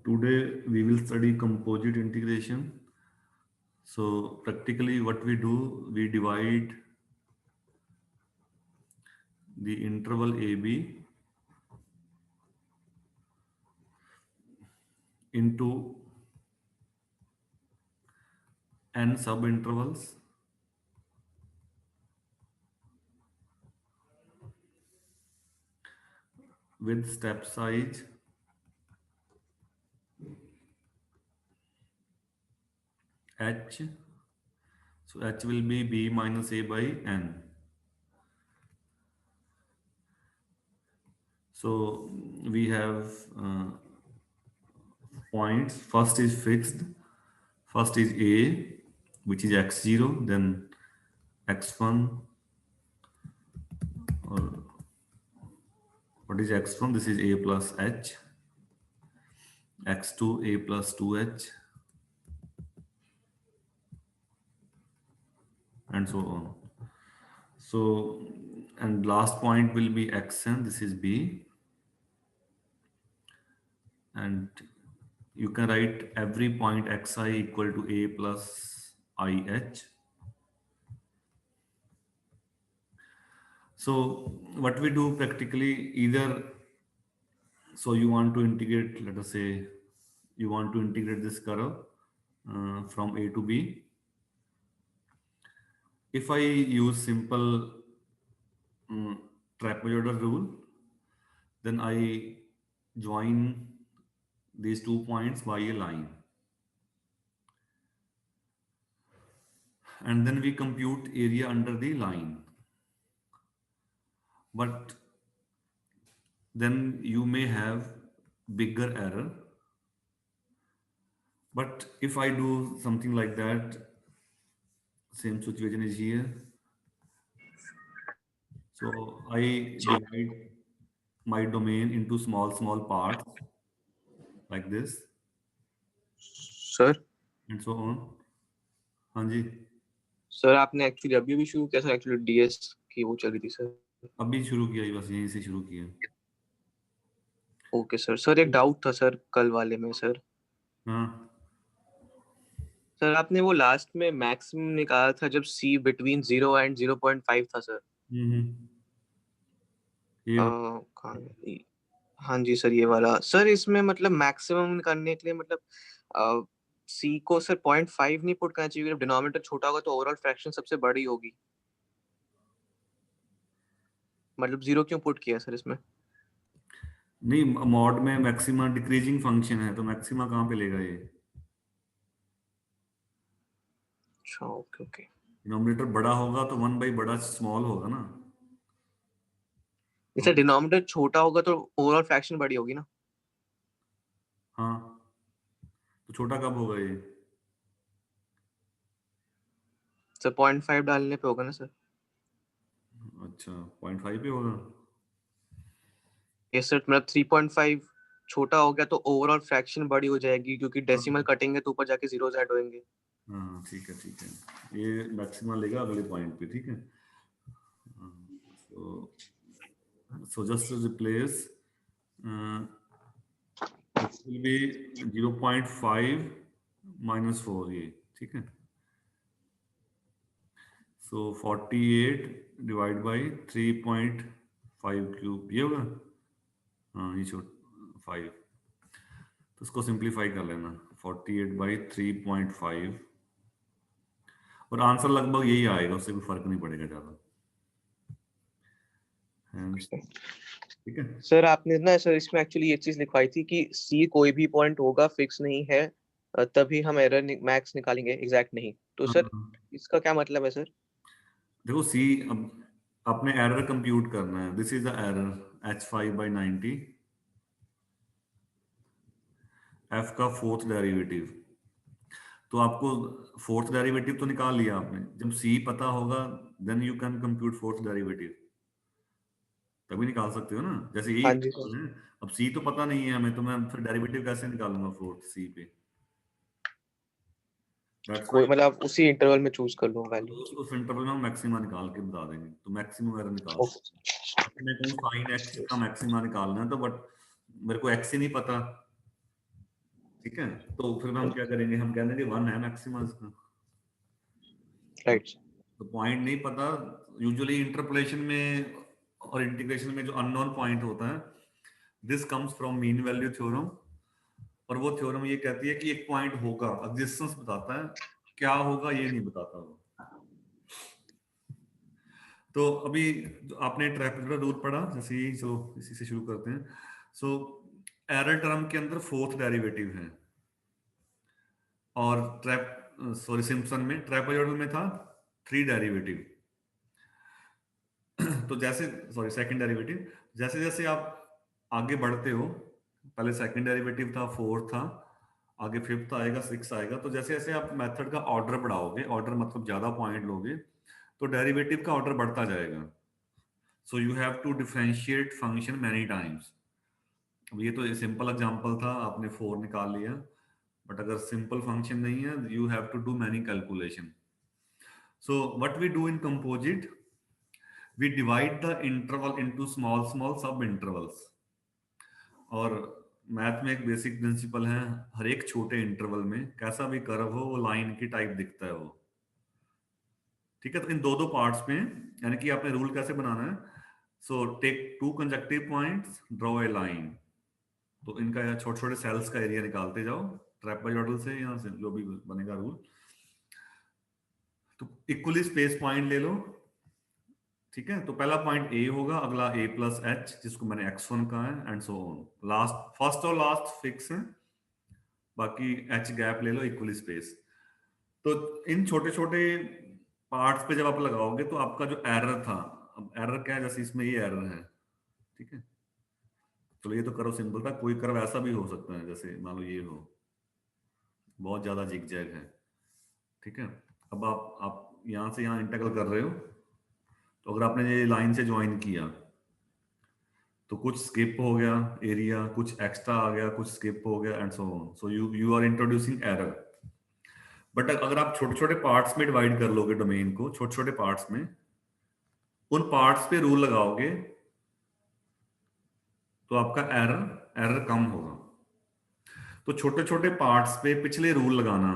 Today we will study composite integration. So practically what we do, we divide the interval AB into n subintervals with step size h. So h will be b minus a by n. So we have points. First is fixed. First is a, which is x0, then x1, or what is x1? This is a plus h, x2 a plus 2h, and so on. So, and last point will be xn, this is b, and you can write every point xi equal to a plus ih. So what we do practically, either, so you want to integrate, let us say you want to integrate this curve from a to b. If I use simple trapezoidal rule, then I join these 2 points by a line, and then we compute area under the line. But then you may have bigger error. But if I do something like that, same situation is here. So I divide my domain into small parts like this sir and so on. हाँ जी, sir आपने actually अभी भी शुरू किया sir, actually DS की वो चल रही थी सर। अभी शुरू किया ही, बस यहीं से शुरू किया। Okay sir. सर एक डाउट था सर कल वाले में सर। हाँ, सर आपने वो लास्ट में मैक्सिमम निकाला था जब सी बिटवीन 0 एंड 0.5 था सर। ये कहाँ है? हाँ जी सर, ये वाला सर। इसमें मतलब मैक्सिमम करने के लिए मतलब सी को सर 0.5 नहीं पुट करना चाहिए, जब डिनोमिनेटर छोटा होगा तो ओवरऑल फ्रैक्शन सबसे बड़ी होगी। मतलब 0 क्यों पुट किया सर इसमें? नहीं, मॉड में मैक्सिमा डिक्रीजिंग फंक्शन है, तो मैक्सिमा कहाँ पे लेगा ये? अच्छा, ओके ओके। डिनोमिनेटर बड़ा होगा तो 1 बाई बड़ा स्मॉल होगा ना। इससे डिनोमिनेटर छोटा होगा तो ओवरऑल फ्रैक्शन बड़ी होगी ना। हाँ, तो छोटा कब होगा ये? सर 0.5 डालने पे होगा ना सर। अच्छा, 0.5 पे होगा। ये सर मतलब 3.5 छोटा हो गया तो ओवरऑल फ्रैक्शन बड़ी हो जाएगी, क्योंकि डेसिमल कटेंगे तो ऊपर जाके जीरोस ऐड होंगे। हाँ ठीक है ठीक है, ये मैक्सिमा लेगा अगले पॉइंट पे, ठीक है। So just to replace, it will be 0.5 minus 4 ये, ठीक है। So 48 डिवाइड बाई 3.5 क्यूब, ये होगा। हाँ, ये छोट 5, तो उसको सिंप्लीफाई कर लेना, 48 बाई 3.5, और आंसर लगभग यही आएगा, उससे कोई फर्क नहीं पड़ेगा ज़्यादा। ठीक है सर आपने ना सर इसमें एक्चुअली ये चीज लिखवाई थी कि सी कोई भी पॉइंट होगा फिक्स नहीं है, तभी हम एरर मैक्स निकालेंगे, एग्जैक्ट नहीं। तो सर हाँ, इसका क्या मतलब है सर? देखो सी, अब आपने एरर कंप्यूट करना है। This is the error h5/90, f का फोर्थ डेरिवेटिव। तो आपको फोर्थ डेरिवेटिव तो निकाल लिया आपने, जब c पता होगा then you can compute fourth derivative, तभी निकाल सकते हो ना। जैसे यही हाँ जी सर। एग्जांपल है, अब c तो पता नहीं है हमें, तो मैं फिर डेरिवेटिव कैसे निकालूंगा फोर्थ c पे? दैट्स कोई व्हाई मतलब आप उसी इंटरवल में चूज कर लो वैल्यू। उस इंटरवल में हम मैक्सिमा निकाल के बता देंगे, तो मैक्सिमम एरर निकाल सकते हैं। मैं कहूँ साइन x का मैक्सिमा निकालना है, तो बट मेरे को x ही नहीं पता, ठीक है, तो फिर हम क्या करेंगे, हम कहते हैं कि 1 है मैक्सिमा इसका। राइट। तो पॉइंट नहीं पता, यूजुअली इंटरपोलेशन में और इंटीग्रेशन में जो अननोन पॉइंट होता है, this comes from mean value theorem. और वो थ्योरम ये कहती है कि एक पॉइंट होगा, एग्जिस्टेंस बताता है, क्या होगा ये नहीं बताता वो। तो अभी आपने ट्रेपेजोइडल रूल पढ़ा, जैसे ही, चलो इसी से शुरू करते हैं। सो एरर टर्म के अंदर फोर्थ डेरिवेटिव है, और सिम्पसन में ट्रेपेजोइडल में था 3 डेरिवेटिव। तो जैसे, सेकंड डेरिवेटिव, जैसे जैसे आप आगे बढ़ते हो, पहले सेकंड डेरिवेटिव था, फोर्थ था, आगे फिफ्थ आएगा, सिक्स आएगा, तो जैसे जैसे आप मेथड का ऑर्डर बढ़ाओगे, ऑर्डर मतलब ज्यादा पॉइंट लोगे, तो डेरिवेटिव का ऑर्डर बढ़ता जाएगा। So you have to differentiate function many times. अब ये तो सिंपल एग्जांपल था, आपने 4 निकाल लिया, बट अगर सिंपल फंक्शन नहीं है, you have to do many calculation. So what we do in composite, we divide the interval into small small sub intervals। और मैथ में एक बेसिक प्रिंसिपल है, हर एक छोटे इंटरवल में कैसा भी कर्व हो, वो लाइन की टाइप दिखता है वो। ठीक है, तो इन दो दो पार्ट्स में, यानी कि आपने रूल कैसे बनाना है, so take 2 conjunctive points, draw a line. तो इनका छोटे छोटे सेल्स का एरिया निकालते जाओ ट्रेपेजॉइडल से, यहाँ से जो भी बनेगा रूल। तो इक्वली स्पेस पॉइंट ले लो, ठीक है, तो पहला पॉइंट ए होगा, अगला ए प्लस एच, जिसको मैंने x1 कहा है, and so on. Last, first और लास्ट फिक्स है, बाकी एच गैप ले लो, इक्वली स्पेस। तो इन छोटे छोटे पार्ट्स पे जब आप लगाओगे, तो आपका जो एरर था, अब एरर क्या है, जैसे इसमें ये एरर है, ठीक है, चलो ये तो करो सिंपल था, कोई कर्व ऐसा भी हो सकता है, जैसे मान लो ये हो, बहुत ज्यादा जिग जैग है, ठीक है। अब आप यहाँ से यहाँ इंटीग्रल कर रहे हो, तो अगर आपने ये लाइन से ज्वाइन किया, तो कुछ स्किप हो गया एरिया, कुछ एक्स्ट्रा आ गया, कुछ स्किप हो गया, and so on. So you are introducing error. But अगर आप छोटे छोटे पार्ट्स में डिवाइड कर लोगे डोमेन को, छोटे छोटे पार्ट्स में, उन पार्ट्स पे रूल लगाओगे, तो आपका एरर एरर कम होगा। तो छोटे छोटे पार्ट्स पे पिछले रूल लगाना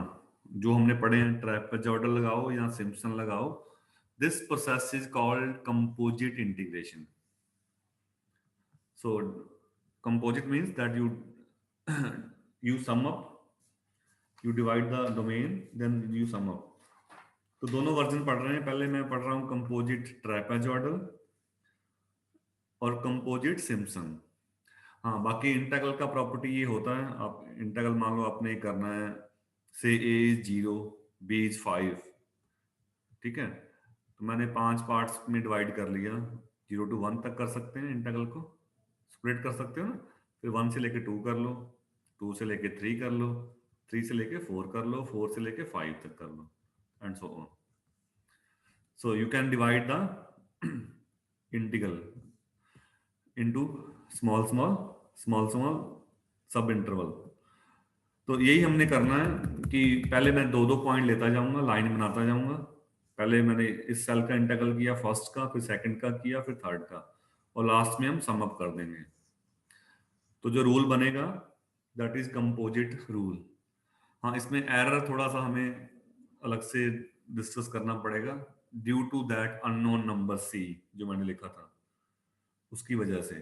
जो हमने पढ़े हैं, ट्रेपेजॉइडल लगाओ या सिम्पसन लगाओ, this process is called composite integration. So composite means that you you sum up, you divide the domain, then you sum up। तो दोनों वर्जन पढ़ रहे हैं, पहले मैं पढ़ रहा हूँ कंपोजिट ट्रेपेजॉइडल और कंपोजिट सिम्पसन। हाँ, बाकी इंटीग्रल का प्रॉपर्टी ये होता है, आप इंटीग्रल मान लो आपने करना है, से a is 0, b is 5, ठीक है, तो मैंने 5 पार्ट्स में डिवाइड कर लिया, 0 to 1 तक कर सकते हैं इंटीग्रल को, स्प्लिट कर सकते हो ना, फिर 1 से लेके 2 कर लो, 2 से लेके 3 कर लो, 3 से लेके 4 कर लो, 4 से लेके 5 तक कर लो, and so on. So you can divide the integral into small small small small sub interval. तो यही हमने करना है कि पहले मैं दो दो पॉइंट लेता जाऊंगा, लाइन बनाता जाऊंगा। पहले मैंने इस सेल का इंटीग्रल किया फर्स्ट का, फिर सेकंड का किया, फिर थर्ड का, और लास्ट में हम सम अप कर देंगे। तो जो रूल बनेगा, दैट इज कंपोजिट रूल। हाँ, इसमें एरर थोड़ा सा हमें अलग से डिस्कस करना पड़ेगा, due to that unknown number c जो मैंने लिखा था, उसकी वजह से।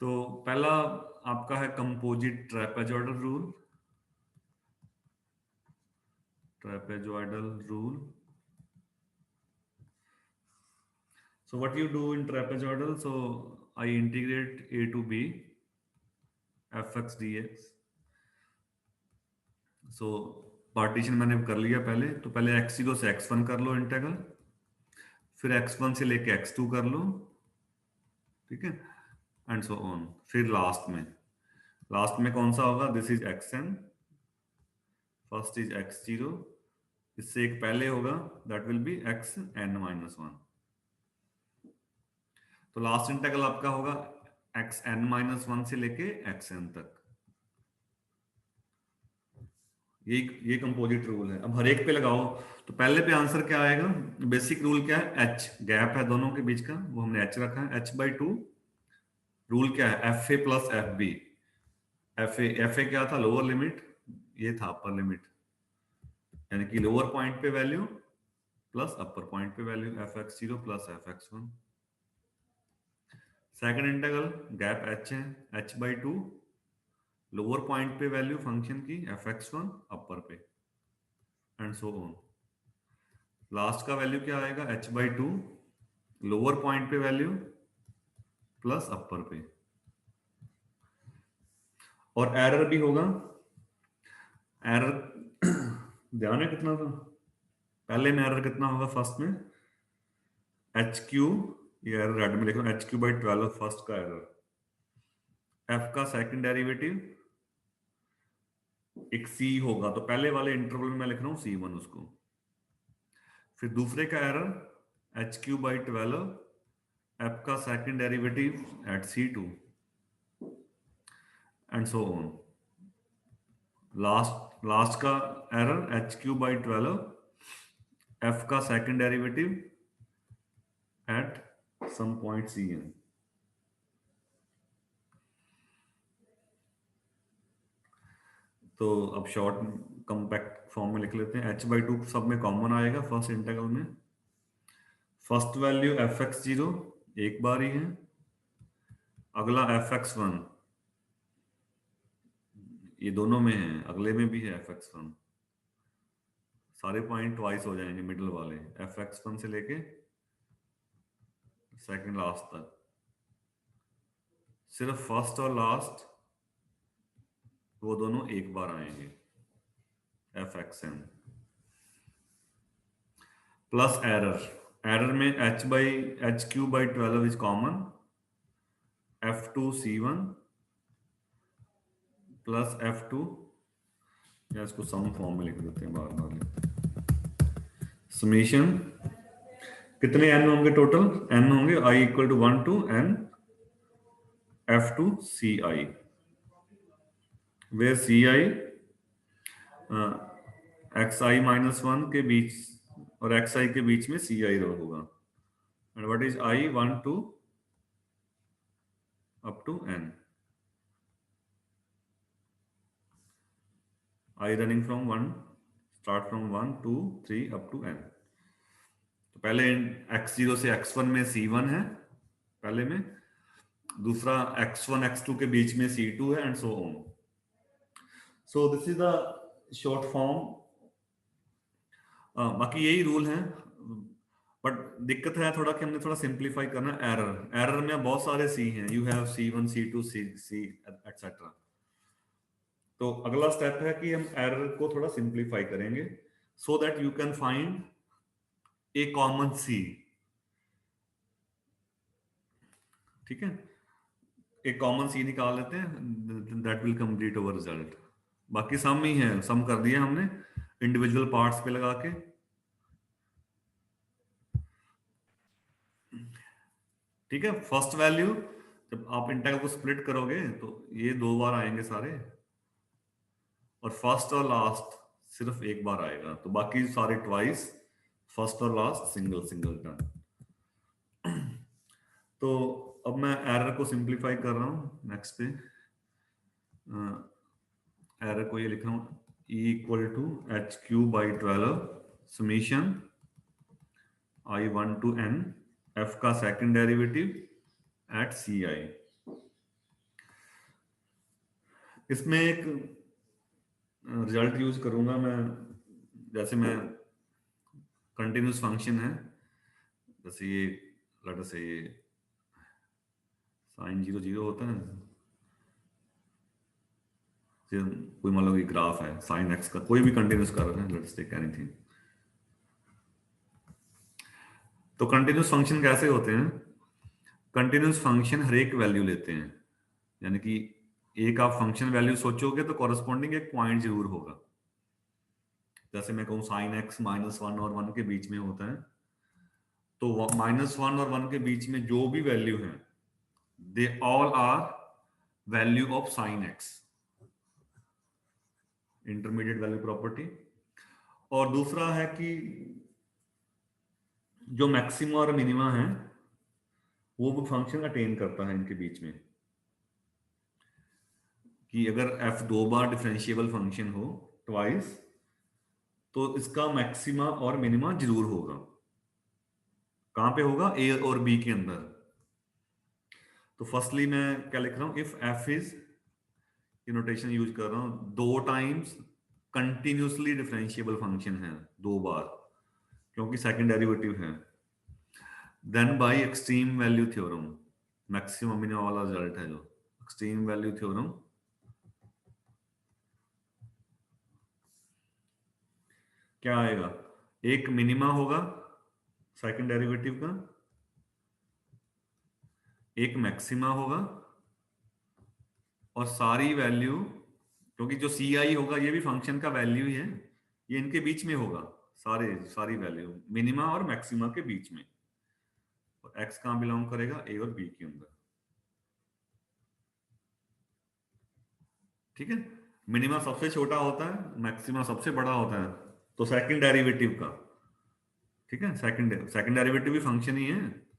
तो पहला आपका है composite trapezoidal rule. Trapezoidal rule, so what you do in trapezoidal, so I integrate a to b fx dx। so partition मैंने कर लिया पहले, तो पहले x0 से x1 कर लो इंटीग्रल, फिर x1 से लेके x2 कर लो, ठीक है, एंड सो ऑन। फिर लास्ट में कौन सा होगा, this is xn, first is x0, इससे एक पहले होगा, दैट विल बी xn-1। तो लास्ट इंटीग्रल आपका होगा xn-1 से लेके xn तक। ये कंपोजिट रूल है। अब हर एक पे लगाओ, तो पहले पे आंसर क्या आएगा, बेसिक रूल क्या है, h गैप है दोनों के बीच का, वो हमने h रखा है, h/2। रूल क्या है, fa plus fb, F A क्या था, लोअर लिमिट, ये था अपर लिमिट, यानी कि लोअर पॉइंट पे वैल्यू प्लस अपर पॉइंट पे value f(x0) plus f(x1). Second integral gap h है, h/2, लोअर पॉइंट पे वैल्यू फंक्शन की f(x1), अपर पे, एंड सो ऑन। लास्ट का वैल्यू क्या आएगा, h/2, लोअर पॉइंट पे वैल्यू प्लस अपर पे, और एरर भी होगा। एरर ध्यान है कितना था, पहले में एरर कितना होगा, फर्स्ट में HQ, ये एरर रेड में लिख रहा हूं, HQ/12 फर्स्ट का एरर, f का सेकंड डेरिवेटिव एक c होगा, तो पहले वाले इंटरवल में मैं लिख रहा हूं c1 उसको, फिर दूसरे का एरर HQ/12 f का second derivative at c2 and so on. Last का एरर HQ/12 f का second derivative at some point cn। तो अब शॉर्ट कॉम्पैक्ट फॉर्म में लिख लेते हैं, h/2 सब में कॉमन आएगा फर्स्ट इंटीग्रल में, फर्स्ट वैल्यू f(x0) एक बार ही है, अगला f(x1) ये दोनों में है, अगले में भी है f(x1), सारे पॉइंट ट्वाइस हो जाएंगे मिडिल वाले, f(x1) से लेके सेकंड लास्ट तक, सिर्फ फर्स्ट और लास्ट वो दोनों एक बार आएंगे, f(xn) प्लस एरर में HQ/12 is common, f2c1 plus f2, या इसको सम फॉर्म में लिख देते हैं बार बार, समेशन कितने n होंगे टोटल, n होंगे, i = 1 to n f2ci, where ci xi-1 के बीच और xi के बीच में ci होगा, and what is i 1 to up to n, i running from 1, start from 1 2 3 up to n। तो पहले x0 से x1 में c1 है पहले में, दूसरा x1 x2 के बीच में c2 है, and so on. So this is the short form. बाकी यही रूल है, बट दिक्कत है थोड़ा कि हमने थोड़ा सिंप्लीफाई करना। एरर में बहुत सारे सी हैं, you have c1 c2 c etcetera. तो अगला स्टेप है कि हम एरर को थोड़ा सिंप्लीफाई करेंगे so that you can find a common C. ठीक है, एक कॉमन सी निकाल लेते हैं, that will complete our result. बाकी सम ही है, सम कर दिया हमने इंडिविजुअल पार्ट्स पे लगा के। ठीक है, फर्स्ट वैल्यू जब आप इंटीग्रल को स्प्लिट करोगे तो ये दो बार आएंगे सारे, और फर्स्ट और लास्ट सिर्फ एक बार आएगा, तो बाकी सारे ट्वाइस, फर्स्ट और लास्ट सिंगल सिंगल टर्न। तो अब मैं एरर को सिंप्लीफाई कर रहा हूं नेक्स्ट पे। एरर को ये लिख रहा हूं, E = HQ/12 summation i1 to n f का सेकंड डेरिवेटिव एट ci। इसमें एक रिजल्ट यूज करूंगा मैं, जैसे मैं कंटिन्यूस फंक्शन है, जैसे ये लेटर से ये sin 0 0 होता है, कोई मान लो ये ग्राफ है sin x का, कोई भी कंटिन्यूस कर रहे हैं, लेट्स टेक एनीथिंग। तो कंटिन्यूस फंक्शन कैसे होते हैं, कंटिन्यूस फंक्शन हर एक वैल्यू लेते हैं, यानी कि एक आप फंक्शन वैल्यू सोचोगे तो कॉरेस्पॉन्डिंग एक पॉइंट जरूर होगा। जैसे मैं कहूँ sin x -1 और 1 के बीच में होता है, तो -1 और 1 के बीच में जो भी वैल्यू है, they all are value of sin x, intermediate value property. और दूसरा है कि जो मैक्सिमा और मिनिमा है वो फंक्शन अटेन करता है इनके बीच में। कि अगर f 2 बार डिफरेंशिएबल फंक्शन हो ट्वाइस, तो इसका मैक्सिमा और मिनिमा जरूर होगा। कहां पे होगा? a और b के अंदर। तो फर्स्टली मैं क्या लिख रहा हूं, इफ f इज, ये नोटेशन यूज कर रहा हूं, 2 टाइम्स कंटिन्यूसली डिफरेंशिएबल फंक्शन है 2 बार, क्योंकि सेकंड डेरिवेटिव है, then by extreme value theorem, maximum minimum वाला रिजल्ट है जो एक्सट्रीम वैल्यू थ्योरम, क्या आएगा? एक मिनिमा होगा सेकंड डेरिवेटिव का, एक मैक्सिमा होगा, और सारी वैल्यू, क्योंकि जो सी आई होगा ये भी फंक्शन का वैल्यू ही है, ये इनके बीच में होगा, सारी वैल्यू मिनिमा और मैक्सिमा के बीच में। और एक्स कहां बिलोंग करेगा? ए और बी के अंदर। ठीक है, मिनिमा सबसे छोटा होता है, मैक्सिमा सबसे बड़ा होता है, तो सेकंड डेरिवेटिव का, ठीक है, सेकंड डेरिवेटिव भी फंक्शन ही है।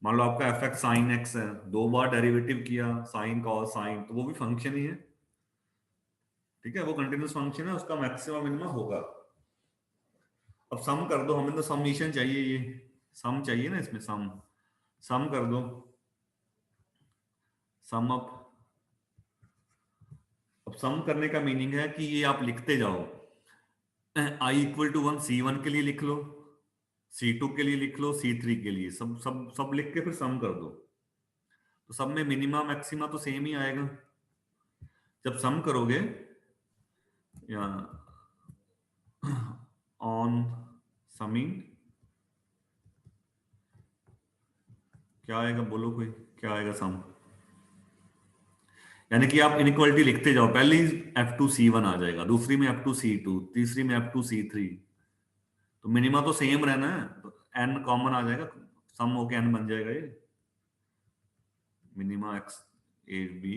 मान लो आपका एफ एक्स साइन एक्स है, 2 बार डेरिवेटिव किया साइन कॉस साइन, तो वो भी फंक्शन ही है। ठीक है, वो कंटिन्यूस फंक्शन है, उसका मैक्सिमम मिनिमम होगा। अब सम कर दो, हमें तो समीशन चाहिए, ये सम चाहिए ना, इसमें सम सम कर दो, सम अप। अब सम करने का मीनिंग है कि ये आप लिखते जाओ, आई इक्वल टू 1 C1 के लिए लिख लो, C2 के लिए लिख लो, C3 के लिए, सब सब सब लिख के फिर सम कर दो, तो सब में मिनिमा मैक्सिमा तो सेम ही आएगा। जब सम करोगे या ऑन समिंग, क्या आएगा बोलो कोई, क्या आएगा सम? यानी कि आप इनइक्वालिटी लिखते जाओ, पहली F2C1 आ जाएगा, दूसरी में F2C2, तीसरी में F2C3, तो मिनिमा तो सेम रहना है, तो n कॉमन आ जाएगा, सम होके n बन जाएगा ये, मिनिमा x a b,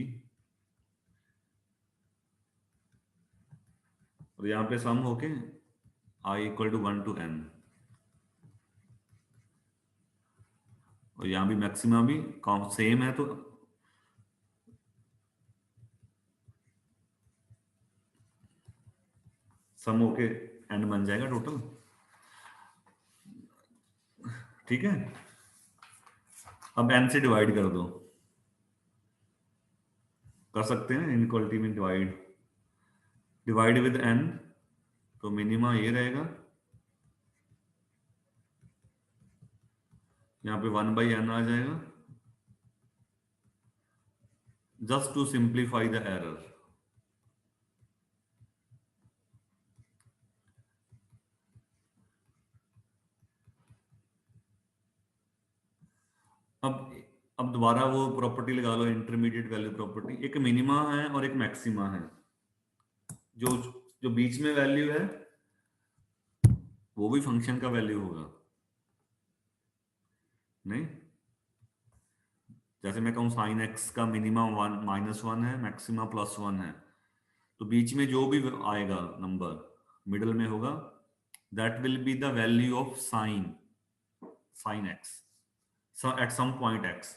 और यहाँ पे सम होके i equal to 1 to n, और यहाँ भी मैक्सिमा भी सेम है, तो सम होके n बन जाएगा टोटल। ठीक है, अब n से डिवाइड कर दो, कर सकते हैं इनइक्वालिटी में डिवाइड, डिवाइड विद n, तो मिनिमा ये रहेगा, यहाँ पे 1/n आ जाएगा, just to simplify the error. अब अब दोबारा वो प्रॉपर्टी लगा लो, इंटरमीडिएट वैल्यू प्रॉपर्टी, एक मिनिमा है और एक मैक्सिमा है, जो जो बीच में वैल्यू है वो भी फंक्शन का वैल्यू होगा, नहीं? जैसे मैं कहूँ साइन एक्स का मिनिमम -1 है, मैक्सिमा +1 है, तो बीच में जो भी आएगा नंबर मिडल में होगा, that will be the value of sine x at some point x.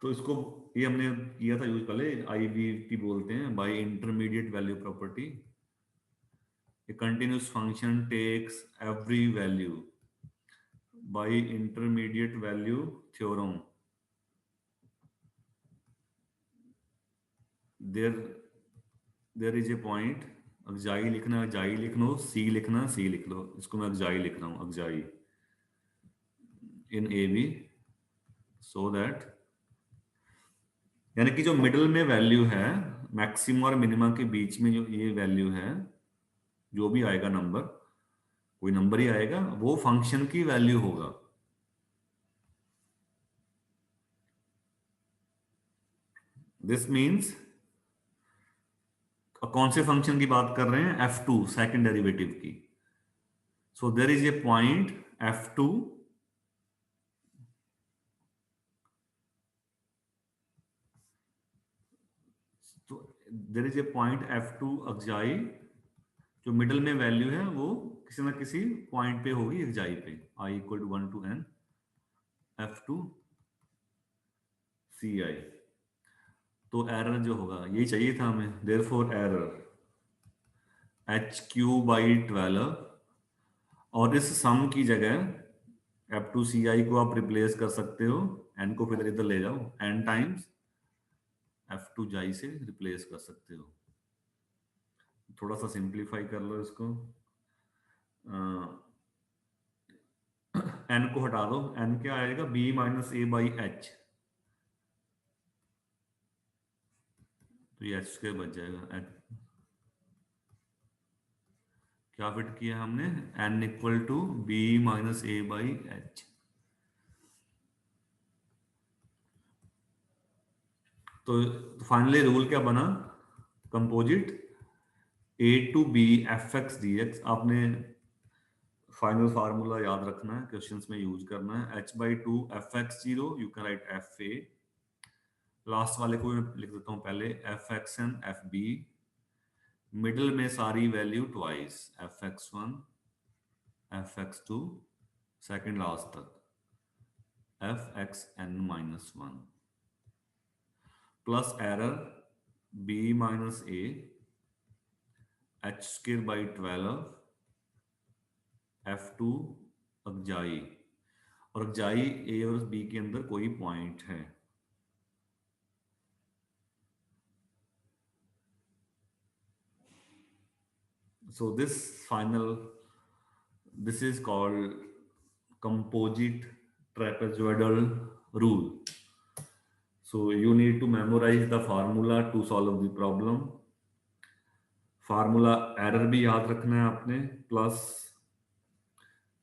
तो इसको, ये हमने किया था यूज पहले, IVT बोलते हैं, by intermediate value property. A continuous function takes every value by intermediate value theorem. There is a point, अगजाई लिखना अगजाई लिख लो, सी लिखना सी लिख लो, इसको मैं अगजाई लिख रहा हूँ, अगजाई इन AB, सो दैट, यानी कि जो मिडिल में वैल्यू है, मैक्सिमम और मिनिमा के बीच में जो ये वैल्यू है, जो भी आएगा नंबर, कोई नंबर ही आएगा, वो फंक्शन की वैल्यू होगा। दिस मीन्स, कौन से फंक्शन की बात कर रहे हैं? F2 सेकंड डेरिवेटिव की। So there is a point F2 तो there is a point F2 अगजाई, जो मिडल में वैल्यू है वो किसी ना किसी पॉइंट पे होगी अगजाई पे, i equal to 1 to n F2 Ci। तो एरर जो होगा यही चाहिए था हमें, देयरफॉर एरर HQ/12, और इस सम की जगह F2CI को आप रिप्लेस कर सकते हो, n को फिर इधर ले जाओ, n टाइम्स F2 से रिप्लेस कर सकते हो। थोड़ा सा सिंप्लीफाई कर लो इसको, n को हटा दो, n क्या आएगा, B-A/H, तो ये h² बच जाएगा। क्या फिट किया हमने, n = B-A/H। तो फाइनली रूल क्या बना, composite A to B fx dx। आपने फाइनल फार्मूला याद रखना है, क्वेश्चंस में यूज करना है, h/2 fx0, you can write fa, last वाले को मैं लिख देता हूं पहले, fxn fb, मिडिल में सारी value twice, fx1 fx2, second last तक fxn-1, plus error b-a h²/12 f2 अगजाई, और अगजाई a और b के अंदर कोई पॉइंट है। So this is called composite trapezoidal rule. So you need to memorize the formula to solve the problem. Formula error भी याद रखना है आपने, प्लस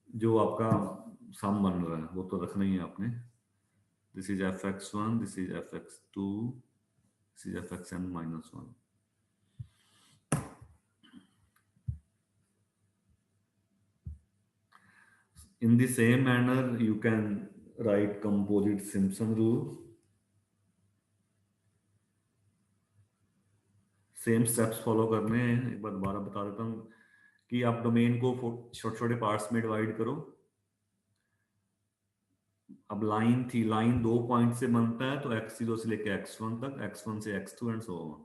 जो आपका सम बन रहा है वो तो रखना ही है आपने। This is fx1, this is fx2, this is fxn-1। In the same manner, you can write composite Simpson rule. Same steps follow करने हैं, एक बार दोबारा बता देता हूँ कि आप डोमेन को छोटे छोटे पार्ट्स में डिवाइड करो। अब लाइन थी, लाइन 2 पॉइंट से बनता है, तो x0 से लेके x1 तक, x1 से x2 एंड सो ऑन।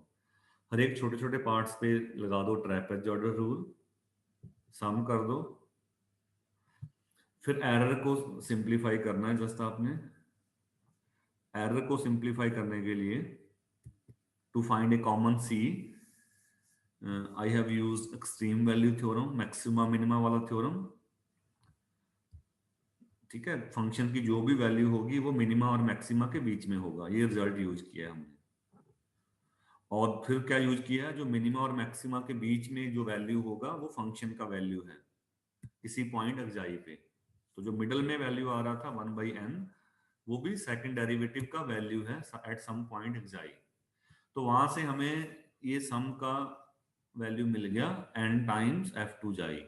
हर एक छोटे छोटे पार्ट्स पे लगा दो ट्रेपेजॉइडल रूल, सम कर दो, फिर एरर को सिंप्लीफाई करना है। जस्ट आपने एरर को सिंप्लीफाई करने के लिए to find a common c, I have used extreme value theorem, maxima minima वाला थ्योरम। ठीक है, फंक्शन की जो भी वैल्यू होगी वो मिनिमा और मैक्सिमा के बीच में होगा, ये रिजल्ट यूज किया है हमने। और फिर क्या यूज किया है, जो मिनिमा और मैक्सिमा के बीच में जो वैल्यू होगा वो फंक्शन का वैल्यू है इसी पॉइंट xi पे। तो जो मिडल में वैल्यू आ रहा था 1/n, वो भी सेकंड डेरिवेटिव का वैल्यू है एट सम पॉइंट xi। तो वहां से हमें ये सम का वैल्यू मिल गया n टाइम्स f2xi।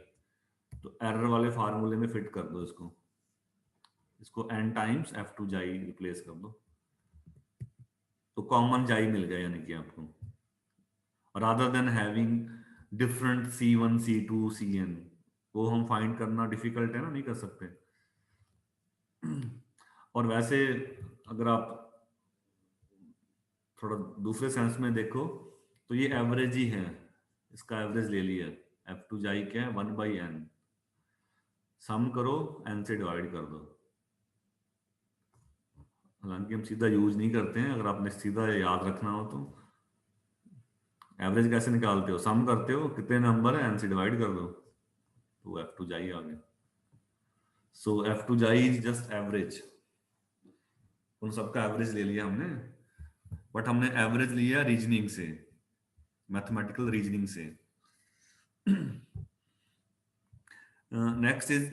तो एरर वाले फार्मूले में फिट कर दो इसको, n टाइम्स f2xi रिप्लेस कर दो, तो कॉमन xi मिल गया यानी कि आपको, rather than having different c1 c2 cn, वो हम फाइंड करना डिफिकल्ट है ना, नहीं कर सकते। और वैसे अगर आप थोड़ा दूसरे सेंस में देखो तो ये एवरेज ही है, इसका एवरेज ले लिया, f2xi क्या है, 1/n, सम करो n से डिवाइड कर दो। हालांकि हम सीधा यूज नहीं करते हैं, अगर आपने सीधा याद रखना हो तो एवरेज कैसे निकालते हो, सम करते हो, कितने नंबर है n से डिवाइड कर दो, तो f2xi आ गया। सो f2xi इज जस्ट एवरेज, उन सबका एवरेज ले लिया हमने, बट हमने एवरेज लिया रीजनिंग से, मैथमेटिकल रीजनिंग से। Next is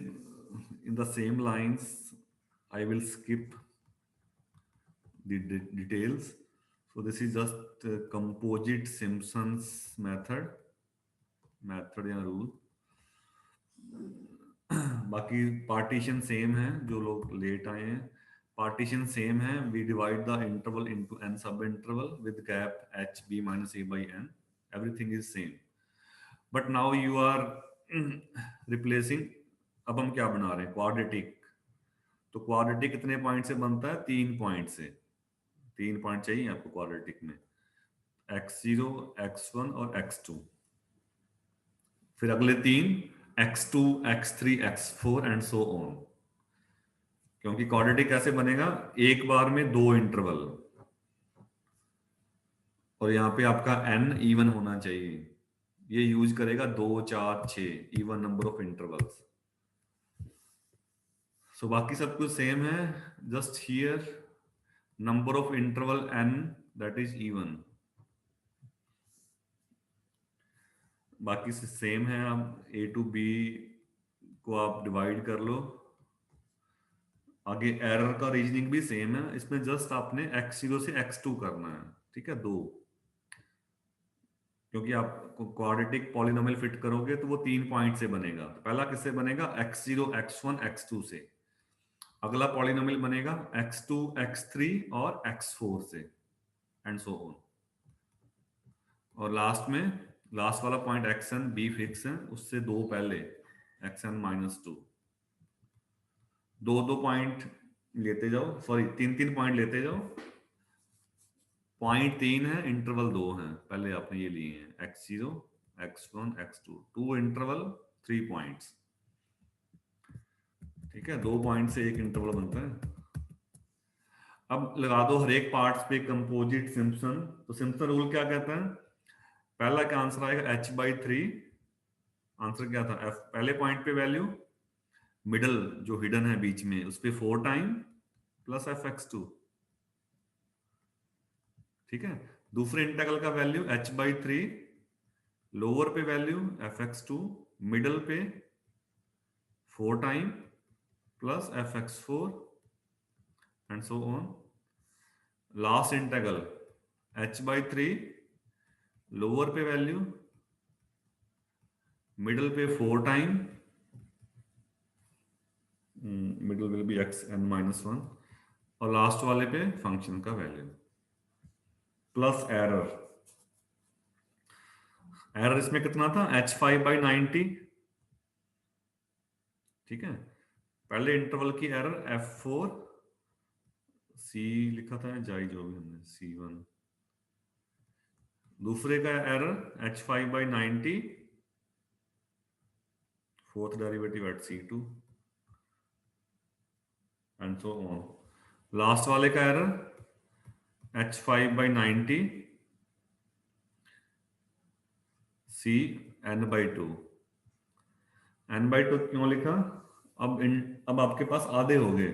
in the same lines, I will skip the details. So this is just composite Simpson's method या rule। बाकी पार्टीशन सेम है, जो लोग लेट आए हैं पार्टीशन सेम है, we divide the interval into n sub interval with gap h/b-a/n, everything is same. But now you are replacing, अब हम क्या बना रहे हैं, क्वाड्रेटिक। तो क्वाड्रेटिक कितने पॉइंट से बनता है, 3 पॉइंट से, 3 पॉइंट चाहिए आपको क्वाड्रेटिक में। x0, x1 और x2। फिर अगले 3 x2, x3, x4 and so on. क्योंकि क्वाड्रेटिक कैसे बनेगा, एक बार में 2 इंटरवल, और यहाँ पे आपका n इवन होना चाहिए। ये यूज करेगा 2, 4, 6 इवन नंबर ऑफ इंटरवल्स। सो बाकी सब कुछ सेम है, just here number of interval n that is even. बाकी से सेम है। अब a टू b को आप डिवाइड कर लो। आगे एरर का रीजनिंग भी सेम है, इसमें जस्ट आपने x0 से x2 करना है, ठीक है, 2। क्योंकि आप क्वाड्रेटिक पॉलिनोमियल फिट करोगे तो वो 3 पॉइंट से बनेगा। तो पहला किससे बनेगा, x0, x1, x2 से। अगला पॉलिनोमियल बनेगा x2, x3 और x4 से, एंड सो ऑन। और लास्ट में लास्ट वाला पॉइंट xn b फिक्स है, उससे 2 पहले xn -2। 2 पॉइंट लेते जाओ, सॉरी 3 पॉइंट लेते जाओ। पॉइंट 3 है, इंटरवल 2 है, पहले आपने ये लिए हैं x0, x1, x2, 2 interval 3 points, ठीक है। 2 पॉइंट से एक इंटरवल बनता है। अब लगा दो हर एक पार्ट्स पे कंपोजिट सिम्पसन। तो सिम्पसन रूल क्या कहता है, पहला क्या आंसर आएगा h/3। आंसर क्या था, f पहले पॉइंट पे वैल्यू, मिडल जो हिडन है बीच में उस पे 4 टाइम प्लस fx2, ठीक है। दूसरे इंटीग्रल का वैल्यू h/3, लोअर पे वैल्यू fx2, मिडल पे 4 time plus fx4 and so on. Last integral h/3, lower पे वैल्यू, मिडल पे 4 time, middle will be xn-1, और लास्ट वाले पे फंक्शन का वैल्यू प्लस एरर। एरर इसमें कितना था, h5/90, ठीक है। पहले इंटरवल की एरर f4 c लिखा था, जाई जो भी हमने c1। दूसरे का error h5/90, fourth derivative at c2 and so on. Last वाले का error h5/90 c n/2। n/2 क्यों लिखा, अब आपके पास आधे हो गए,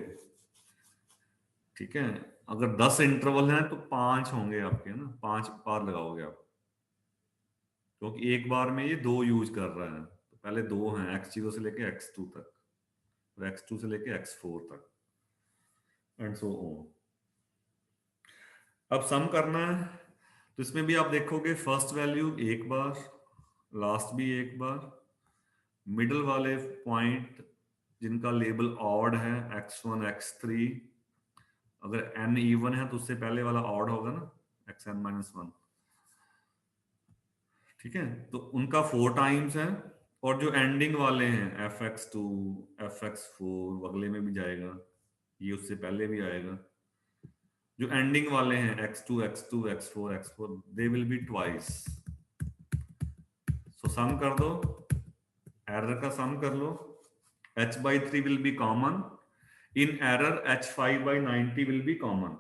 ठीक है। अगर 10 इंटरवल हैं तो 5 होंगे आपके, ना 5 बार लगाओगे आप, क्योंकि एक बार में ये 2 यूज कर रहा है। तो पहले 2 हैं x0 से लेके x2 तक, और x2 से लेके x4 तक, एंड सो ऑन। अब सम करना है, तो इसमें भी आप देखोगे फर्स्ट वैल्यू एक बार, लास्ट भी एक बार, मिडल वाले पॉइंट जिनका लेबल ऑड है x1, x3, अगर n इवन है तो उससे पहले वाला ऑड होगा ना, xn-1, ठीक है। तो उनका 4 टाइम्स है, और जो एंडिंग वाले हैं fx2, fx4 अगले में भी जाएगा, ये उससे पहले भी आएगा। जो एंडिंग वाले हैं x2, x2, x4, x4, they will be twice. So sum कर दो, एरर का सम कर लो, h/3 will be common, in error h5/90 will be common.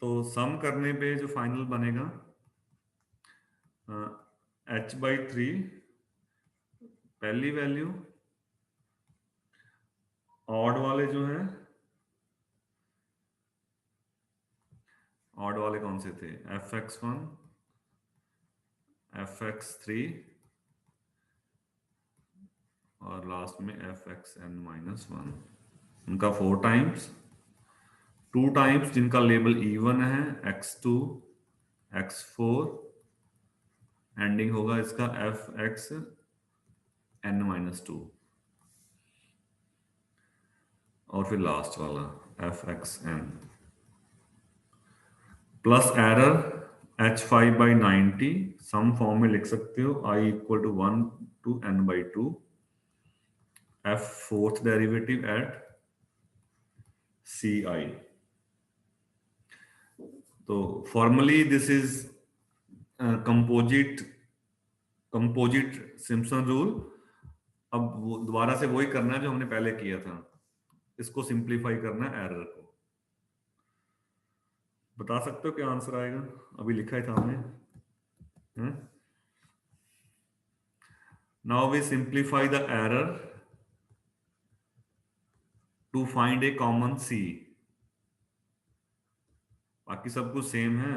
तो सम करने पे जो फाइनल बनेगा h/3 पहली वैल्यू, ऑड वाले जो हैं, ऑड वाले कौन से थे, fx1, fx3 और लास्ट में fxn-1, उनका 4 टाइम्स, 2 टाइम्स जिनका लेबल इवन है x2, x4, एंडिंग होगा इसका fxn-2, और फिर लास्ट वाला fxn plus error h5/90, some form में लिख सकते हो, i = 1 to n/2, f fourth derivative eight ci। तो formally this is composite Simpson rule. अब वो दोबारा से वही करना है जो हमने पहले किया था, इसको सिंप्लीफाई करना है एरर को। बता सकते हो क्या आंसर आएगा? अभी लिखा है था हमने। Now we simplify the error to find a common C. बाकी सब कुछ सेम है।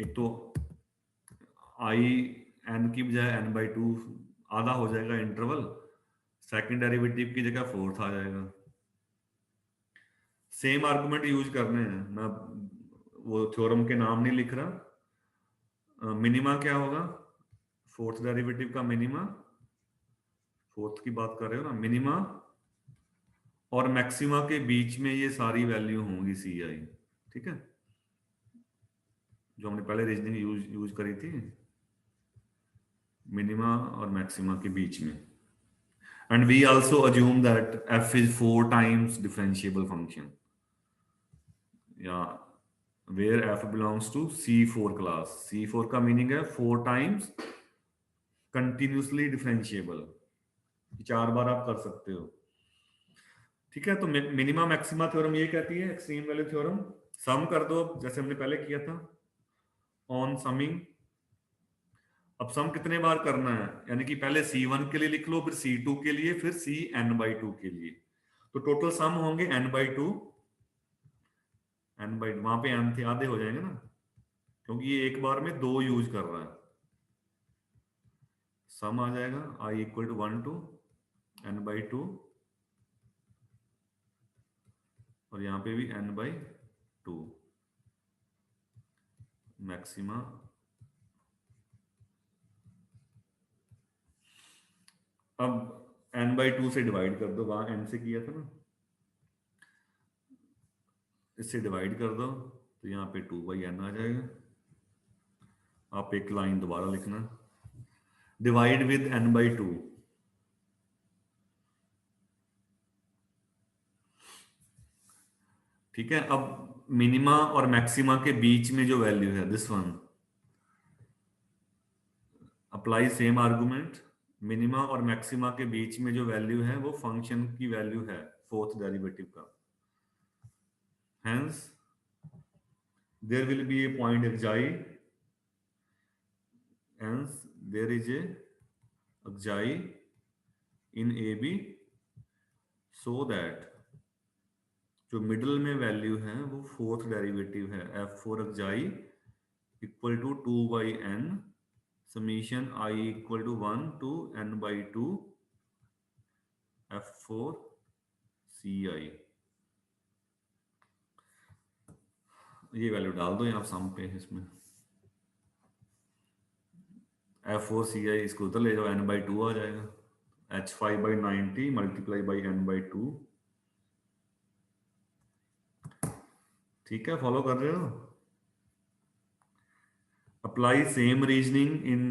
एक तो आई एन की बजाय n/2 आधा हो जाएगा इंटरवल, सेकंड डेरिवेटिव की जगह फोर्थ आ जाएगा। सेम आर्गुमेंट यूज करने हैं, मैं वो थ्योरम के नाम नहीं लिख रहा। मिनिमा क्या होगा? फोर्थ डेरिवेटिव का मिनिमा, फोर्थ की बात कर रहे हो ना, मिनिमा और मैक्सिमा के बीच में ये सारी वैल्यू होंगी सी आई। ठीक है, जो हमने पहले रीजनिंग यूज करी थी, मिनिमा और मैक्सिमा के बीच में। And we also assume that f is 4 times differentiable function, या where f belongs to C4 class। C4 का मीनिंग है 4 times continuously differentiable, 4 बार आप कर सकते हो। ठीक है, तो मिनिमा मैक्सिमा थ्योरम ये कहती है, एक्सट्रीम वैल्यू थ्योरम, सम कर दो जैसे हमने पहले किया था ऑन समिंग। अब सम कितने बार करना है, यानी कि पहले C1 के लिए लिख लो, फिर C2 के लिए, फिर Cn/2 के लिए। तो टोटल सम होंगे n/2, वहां पे n थे, आधे हो जाएंगे ना, क्योंकि ये एक बार में 2 यूज कर रहा है। सम आ जाएगा i = 1 to n/2, और यहाँ पे भी n/2 मैक्सिमा। अब n/2 से डिवाइड कर दो, वहां n से किया था ना, इससे डिवाइड कर दो तो यहाँ पे 2/n आ जाएगा। आप एक लाइन दोबारा लिखना, डिवाइड विद n/2। ठीक है, अब मिनिमा और मैक्सिमा के बीच में जो वैल्यू है, this one, apply same argument. Minima और मैक्सिमा के बीच में जो वैल्यू है वो फंक्शन की वैल्यू है फोर्थ डेरिवेटिव का। Hence there will be a point xi, hence there is a xi in AB, so that जो मिडल में वैल्यू है वो फोर्थ डेरिवेटिव है f4 xi equal to 2/n summation i equal to 1 to n/2 f4 ci। ये value डाल दो यहाँ सम पे, इसमें f4 ci, इसको उधर ले जाओ, n/2 आ जाएगा, h5/90 मल्टीप्लाई बाई n/2। ठीक है, फॉलो कर रहे हो? Apply same reasoning in,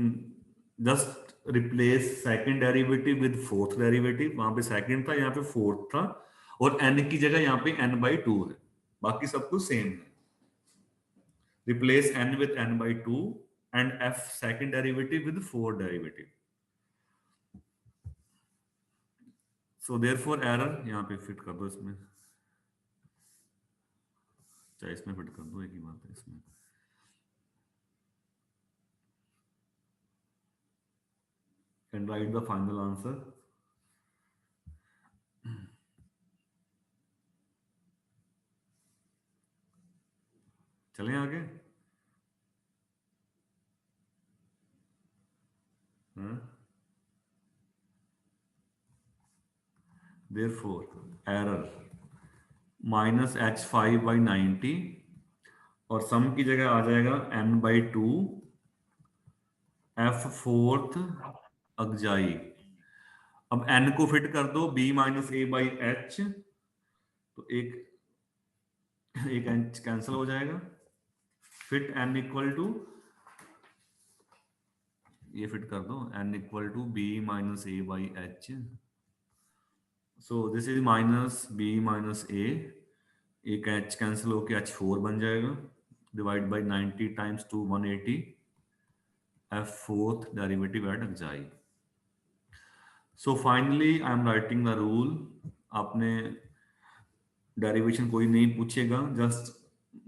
just replace second derivative with fourth derivative. वहां पे सेकंड था, यहाँ पे फोर्थ था, और n की जगह यहाँ पे n/2 है, बाकी सब कुछ सेम है। Replace n with n/2 and f second derivative with fourth derivative. So therefore error यहाँ पे फिट कर दो, इसमें चाहे इसमें फिट कर दो, एक ही बात है इसमें। and write the final answer। चलें आगे। therefore error -h5/90, और सम की जगह आ जाएगा n/2 f4 xi। अब n को फिट कर दो b - a/h, तो एक h कैंसिल हो जाएगा। फिट n इक्वल टू, ये फिट कर दो, n equal to b - a/h। So this is -b - a, एक h कैंसिल होके h4 बन जाएगा, divide by 90 times 2 180 f fourth derivative at xi. So finally I am writing the rule. आपने derivation कोई नहीं पूछेगा,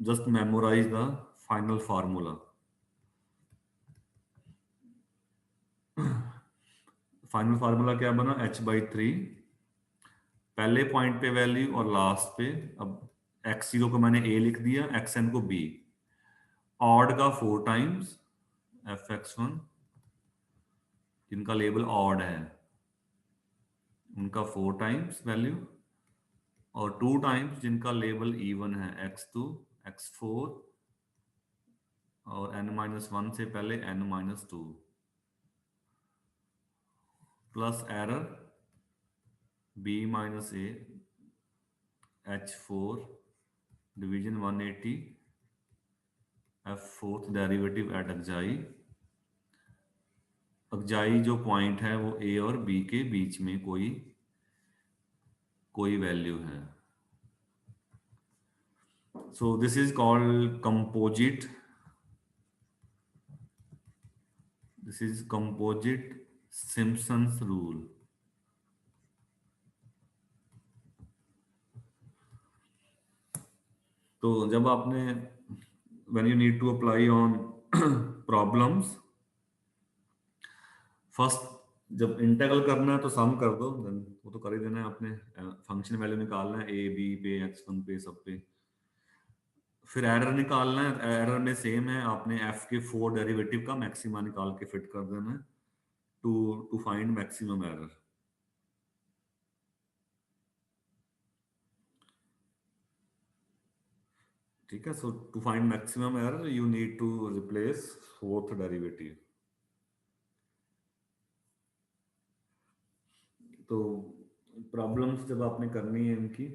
just memorize the final formula. Final formula क्या बना? h/3 पहले पॉइंट पे वैल्यू और लास्ट पे. अब x0 को मैंने a लिख दिया, xn को b. ऑड का 4 टाइम्स fx1 जिनका लेबल ऑड है उनका 4 टाइम्स वैल्यू, और 2 टाइम्स जिनका लेबल इवन है x2 x4 और n-1 से पहले n-2 plus error b-a h4 division 180 f fourth derivative eight xi. xi जो पॉइंट है वो a और b के बीच में कोई वैल्यू है. So this is called composite. This is composite Simpson's rule. तो जब आपने when you need to apply on problems, first जब इंटीग्रल करना है तो सम कर दो, वो तो कर ही देना है आपने. फंक्शन वैल्यू निकालना है a b पे x1 पे सब पे. फिर एरर निकालना है. एरर में सेम है, आपने f के 4 डेरिवेटिव का मैक्सिमा निकाल के फिट कर देना है टू फाइंड मैक्सिमम एरर. ठीक है. So to find maximum error you need to replace fourth derivative. तो प्रॉब्लम्स जब आपने करनी है इनकी,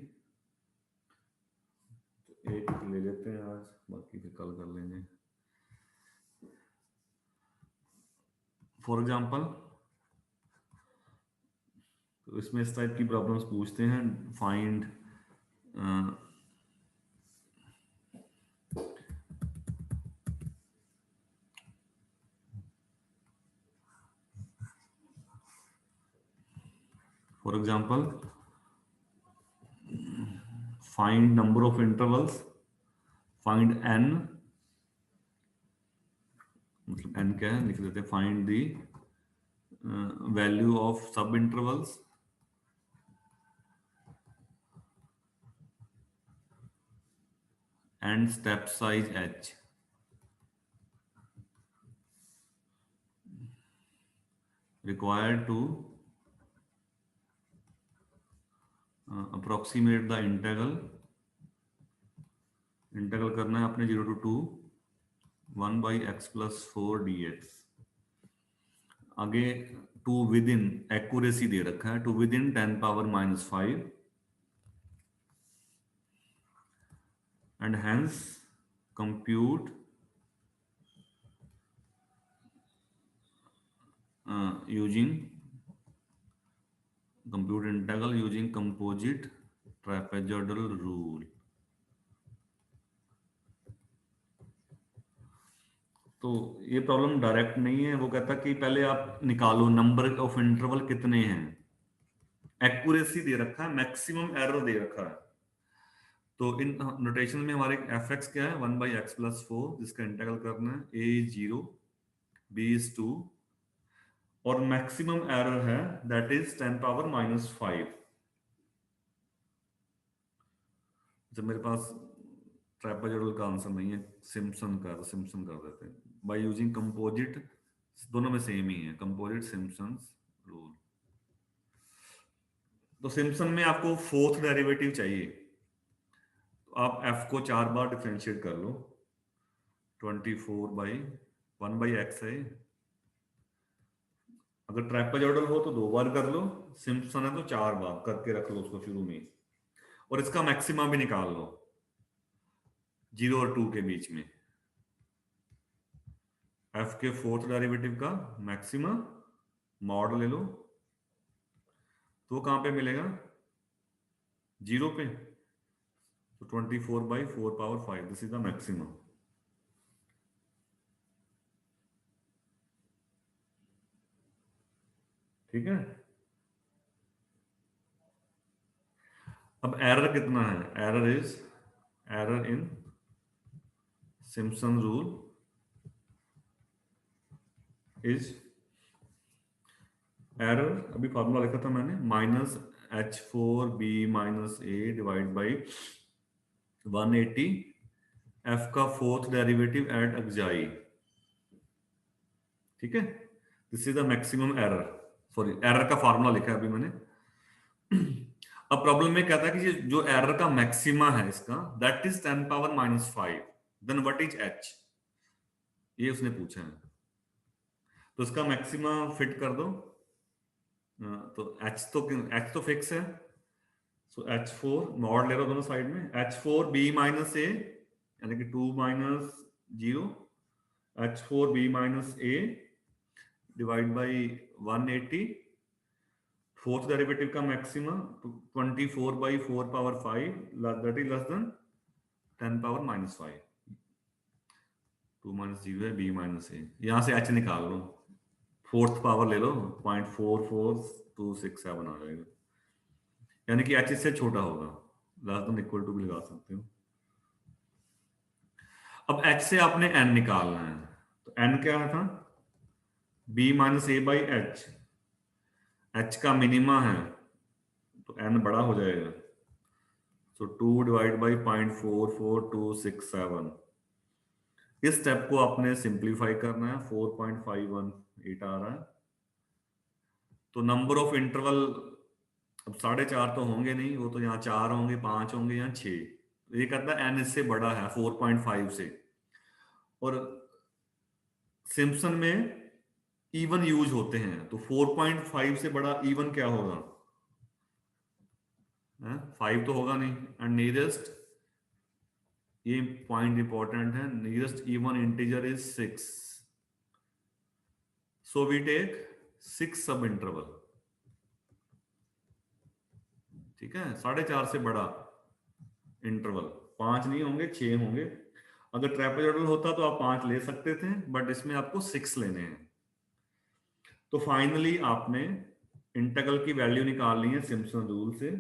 तो एक ले लेते हैं आज, बाकी फिर कल कर लेंगे. फॉर एग्जांपल तो इसमें इस टाइप की प्रॉब्लम्स पूछते हैं. Find for example find number of intervals, find n, मतलब n क्या है लिख देते हैं. फाइंड द वैल्यू ऑफ सब intervals and step size h. Required to approximate the integral. Integral करना है अपने 0 to 1 by x plus 4 dx. आगे टू विद इन एक्यूरेसी दे रखा है, to within 10 power minus 5 and hence compute using compute integral using composite trapezoidal rule. तो ये problem direct नहीं है. वो कहता कि पहले आप निकालो नंबर ऑफ इंटरवल कितने हैं. एक्यूरेसी दे रखा है, मैक्सिमम एरर दे रखा है. तो इन नोटेशन में हमारे fx क्या है? 1 by x plus 4, जिसका इंटीग्रल करना है. a is 0, b is 2 और मैक्सिमम एरर है दैट इज 10 power minus 5. जब मेरे पास ट्रेपेजोइडल का आंसर नहीं है, सिम्पसन का, तो सिम्पसन कर देते हैं बाय यूजिंग कंपोजिट. दोनों में सेम ही है, कंपोजिट सिम्पसन्स रूल. तो सिम्पसन में आपको फोर्थ डेरिवेटिव चाहिए, तो आप f को 4 बार डिफरेंशिएट कर लो. 24 by 1 by x है. अगर ट्रेपेजोइडल हो तो 2 बार कर लो, सिम्पसन है तो 4 बार करके रख लो उसको शुरू में, और इसका मैक्सिमा भी निकाल लो 0 और 2 के बीच में. f के फोर्थ डेरिवेटिव का मैक्सिमा मॉड ले लो, तो कहां पे मिलेगा? 0 पे. तो 24 by 4 power 5, this is the maximum. ठीक है। अब एरर कितना है, error in Simpson rule is, error अभी फॉर्मूला लिखा था मैंने, -H4B - A divide by 180 f का फोर्थ डेरिवेटिव एट एक्साई। ठीक है, this is the maximum error, sorry error का फॉर्मूला लिखा है अभी मैंने। अब प्रॉब्लम में कहता है कि जो एरर का मैक्सिमा है इसका, that is 10 power -5, then what is h, ये उसने पूछा है। तो इसका मैक्सिमा फिट कर दो, तो h तो फिक्स है, सो H4 मॉड ले लो दोनों साइड में, H4B - A यानी कि 2 - 0 H4B - A divide by 180, fourth derivative का maximum 24/4 power 5 that is less than 10 power -5, 2 - 0 है B - A, यहां से h निकाल लो, फोर्थ पावर ले लो 0.44267 आ जाएगा, यानी कि h इससे छोटा होगा, लेस देन इक्वल टू भी लगा सकते हो। अब h से आपने n निकालना है, तो n क्या था, B - A बाई h का मिनिमा है तो n बड़ा हो जाएगा, सो 2 डिवाइड बाई 0.44267। इस स्टेप को आपने सिंप्लीफाई करना है, 4.518 आ रहा है। तो नंबर ऑफ इंटरवल अब 4.5 तो होंगे नहीं, वो तो यहाँ 4 होंगे, 5 होंगे, यहाँ 6। ये कहता है n इससे बड़ा है 4.5 से, और सिम्पसन में इवन यूज होते हैं, तो 4.5 से बड़ा इवन क्या होगा, 5 तो होगा नहीं, एंड नियरेस्ट, ये पॉइंट इंपॉर्टेंट है, nearest even integer is 6, so we take 6 sub interval. ठीक है, 4.5 से बड़ा इंटरवल 5 नहीं होंगे, 6 होंगे। अगर ट्रेपेजॉइडल होता तो आप 5 ले सकते थे, बट इसमें आपको 6 लेने हैं। तो फाइनली आपने इंटीग्रल की वैल्यू निकालनी है सिम्पसन रूल से,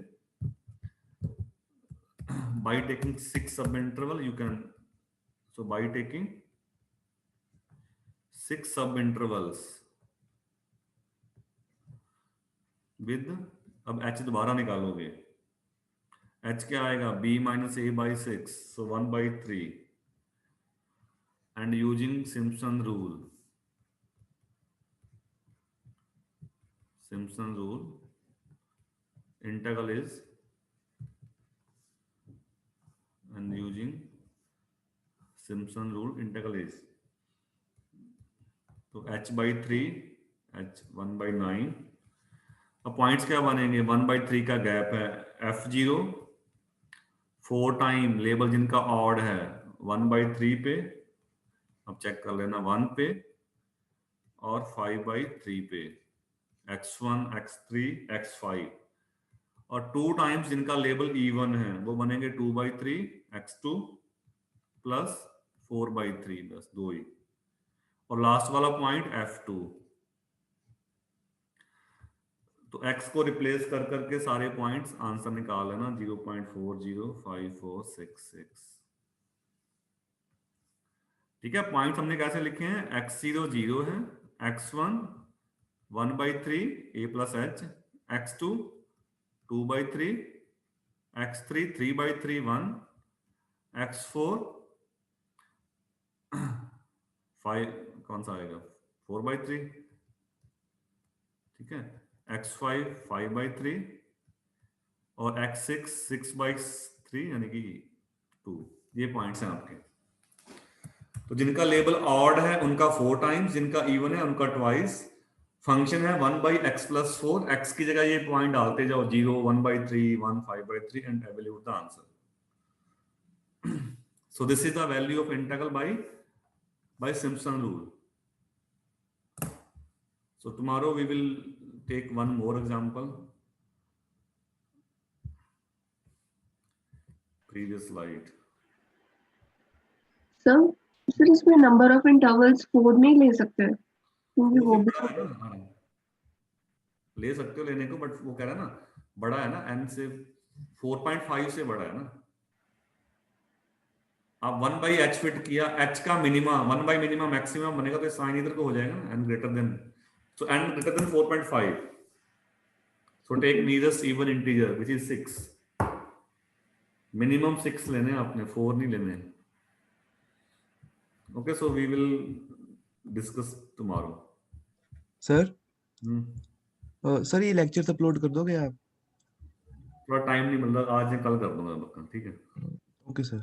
by taking 6 sub interval you can, so by taking 6 sub intervals with, अब h दोबारा निकालोगे, h क्या आएगा, b - A by 6, so 1/3, and using Simpson rule integral is, and using Simpson rule integral is, तो h/3 h 1/9। अब points क्या बनेंगे, 1/3 का गैप है, f0 4 टाइम लेबल जिनका ऑड है 1/3 पे, अब चेक कर लेना 1 पे, और 5/3 पे, x1 x3 x5, और 2 टाइम्स जिनका लेबल इवन है वो बनेंगे 2/3 x2 प्लस 4/3, बस 2 ही, और लास्ट वाला पॉइंट f2। तो x को रिप्लेस कर करके सारे पॉइंट्स आंसर निकाल लेना, 0.405466। ठीक है, पॉइंट्स हमने कैसे लिखे हैं, x0 0 है, x1 1/3 a plus h, x2 2/3, x3 3/3 1, x4 5, कौन सा आएगा 4/3, ठीक है, x5 5/3, और x6 6/3 यानी कि 2। ये पॉइंट्स हैं आपके। तो जिनका लेबल ऑड है उनका 4 टाइम्स, जिनका इवन है उनका ट्वाइस। फंक्शन है 1/x + 4, x की जगह ये पॉइंट डालते जाओ, 0 1/3 1 5/3 and evaluate the answer. So this is the value of integral by Simpson rule. So tomorrow we will take one more example. Previous slide. Sir इसमें number of intervals 4 में ही ले सकते हैं, क्योंकि वो भी बड़ा है ना, ले सकते हो लेने को, बट वो कह रहा है ना बड़ा है ना, n से 4.5 से बड़ा है ना। आप 1/h फिट किया, h का मिनिमा 1/मिनिमा मैक्सिमम बनेगा तो साइन इधर को हो जाएगा ना, n greater than, so n greater than 4.5, so take nearest even integer which is 6, minimum 6 लेने हैं आपने, 4 नहीं लेने। Okay, so we will discuss tomorrow. Sir hmm, sir ये लेक्चर अपलोड कर दोगे आप? थोड़ा टाइम नहीं मिल रहा, आज या कल कर दूंगा पक्का, ठीक है। Okay sir.